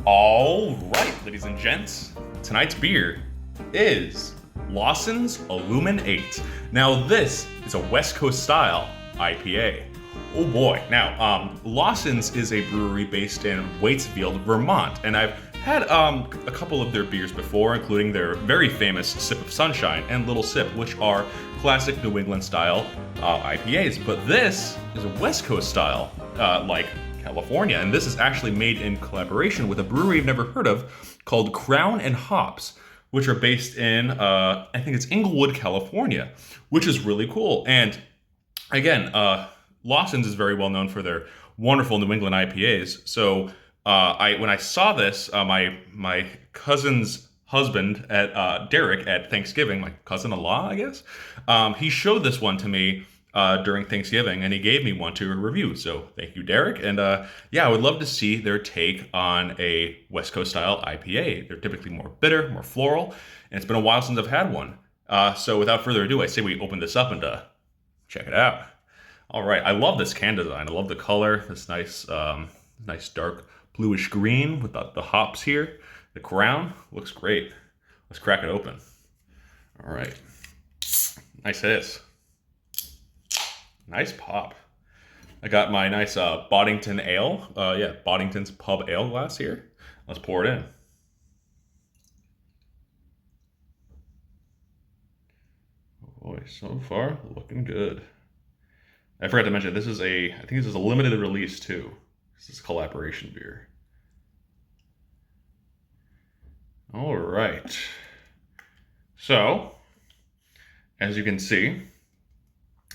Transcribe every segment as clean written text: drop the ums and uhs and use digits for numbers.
All right, ladies and gents, tonight's beer is Lawson's Illumin-8. Now, this is a West Coast style IPA. Oh boy. Now, Lawson's is a brewery based in Waitsfield, Vermont, and I've had a couple of their beers before, including their very famous Sip of Sunshine and Little Sip, which are classic New England style IPAs. But this is a West Coast style, like California, and this is actually made in collaboration with a brewery I've never heard of called Crown and Hops, which are based in, I think it's Inglewood, California, which is really cool. And again, Lawson's is very well known for their wonderful New England IPAs. So when I saw this, my cousin's husband at Derek at Thanksgiving, my cousin-in-law, I guess, he showed this one to me during Thanksgiving, and he gave me one to review. So thank you, Derek. And yeah, I would love to see their take on a West Coast style IPA. They're typically more bitter, more floral, and it's been a while since I've had one. So without further ado, I say we open this up and check it out. All right, I love this can design. I love the color. This nice, nice dark bluish green with the hops here. The crown looks great. Let's crack it open. All right, nice hiss. Nice pop. I got my nice Boddington ale. Yeah, Boddington's Pub Ale glass here. Let's pour it in. Oh boy, so far looking good. I forgot to mention, this is I think this is a limited release too. This is a collaboration beer. All right. So, as you can see,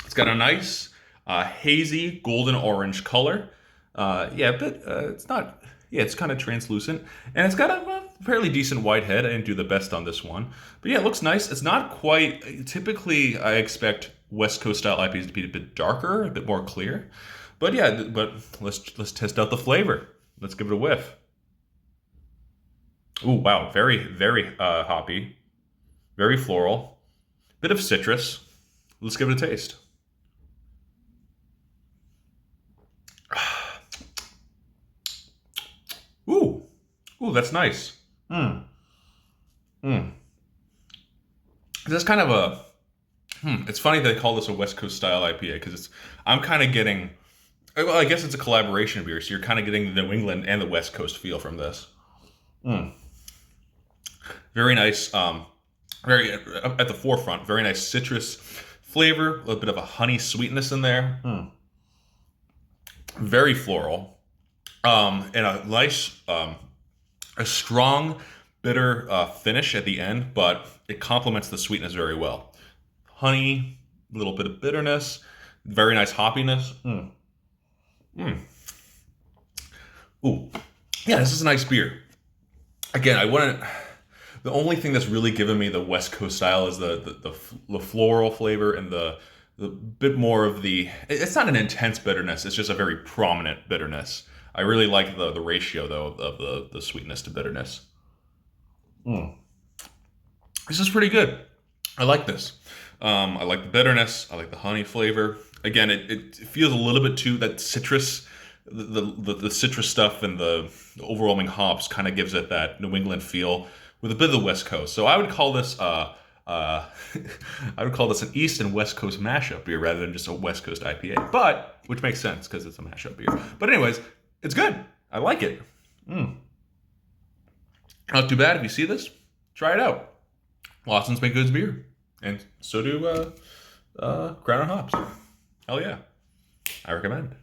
it's got a nice hazy golden orange color. Yeah, but it's not. Yeah, it's kind of translucent, and it's got a fairly decent white head. I didn't do the best on this one, but yeah, it looks nice. It's not quite. Typically, I expect West Coast style IPAs to be a bit darker, a bit more clear. But yeah, but let's test out the flavor. Let's give it a whiff. Ooh, wow, very hoppy, very floral, bit of citrus. Let's give it a taste. Ooh, that's nice. That's kind of a. It's funny they call this a West Coast style IPA because I'm kind of getting. Well, I guess it's a collaboration beer, so you're kind of getting the New England and the West Coast feel from this. Very nice. Very at the forefront. Very nice citrus flavor. A little bit of a honey sweetness in there. Very floral. And a nice. A strong, bitter finish at the end, but it complements the sweetness very well. Honey, a little bit of bitterness, very nice hoppiness. Ooh, yeah, this is a nice beer. Again, the only thing that's really given me the West Coast style is the floral flavor and the bit more of it's not an intense bitterness, it's just a very prominent bitterness. I really like the ratio, though, of the sweetness to bitterness. This is pretty good. I like this. I like the bitterness. I like the honey flavor. Again, it feels a little bit too, that citrus, the citrus stuff and the overwhelming hops kind of gives it that New England feel with a bit of the West Coast. So I would call this I would call this an East and West Coast mashup beer rather than just a West Coast IPA. But which makes sense because it's a mashup beer. But anyways. It's good. I like it. Not too bad. If you see this, try it out. Lawson's make good beer, and so do Crown and Hops. Hell yeah, I recommend.